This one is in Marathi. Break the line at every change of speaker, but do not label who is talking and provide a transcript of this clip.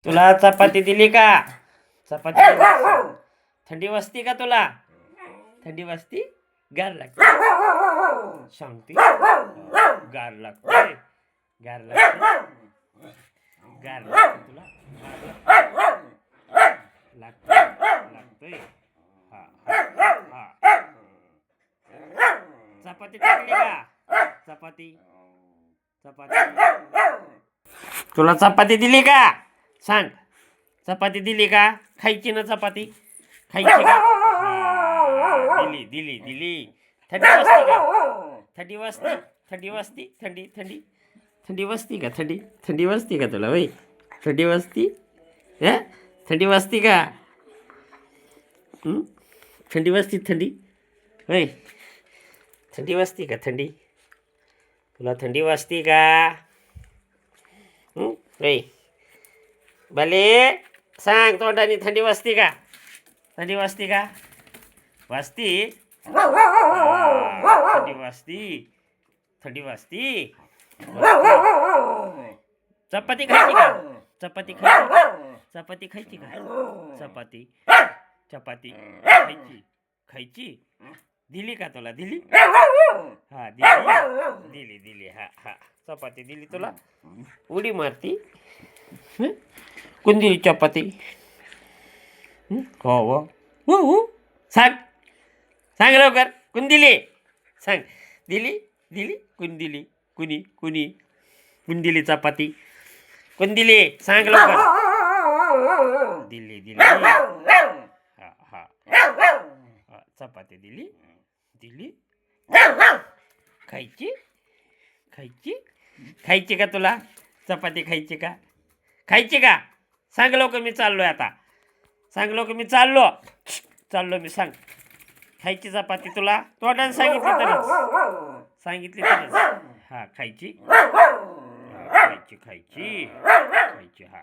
तुला चपाती दिली का? चपाती दिली? थंडी वाजती का तुला? थंडी वाजती? गार लागते सांगते. गार लागते. गार लागते. गार लागते तुला? लागते लागतोय. हा हा हा. चपाती टाकली का? चपाती चपाती तुला चपाती दिली का? सांग. चपाती दिली का? खायची ना चपाती? खायची का? दिली दिली दिली. थंडी वाजती का? थंडी वाजती? थंडी वाजती? थंडी थंडी थंडी वाजती का? थंडी थंडी वाजती का तुला? वय थंडी वाजती? थंडी वाजती का? थंडी वाजती? थंडी वय थंडी वाजती का? थंडी तुला थंडी वाजती का? वय भले सांग तोंडाने. थंडी वाजती का? थंडी वाजती का? वाजती? थंडी वाजती? थंडी वाजती? चपाती खायची का? चपाती खायची? चपाती खायची का? चपाती चपाती खायची? खायची? दिली का तुला? दिली? हा दिली दिली दिली. हा हा चपाती दिली तुला? उडी मारती? कोण दिली चपाती? हो हो सांग. सांग लवकर. कोण दिली? सांग. दिली दिली कोण दिली? कुणी कुणी कोण दिली चपाती? कोण दिली? सांग लवकर. दिली दिली. हा हा चपाती दिली दिली. खायची? खायची? खायची का तुला? चपाती खायची का? खायची का? सांग लवकर. मी चाललोय आता. सांग लवकर. मी चाललो मी. सांग. खायची चपाती तुला? तोंडाने सांगितली तरच. सांगितली तरच. हा खायची? खायची खायची खायची. हा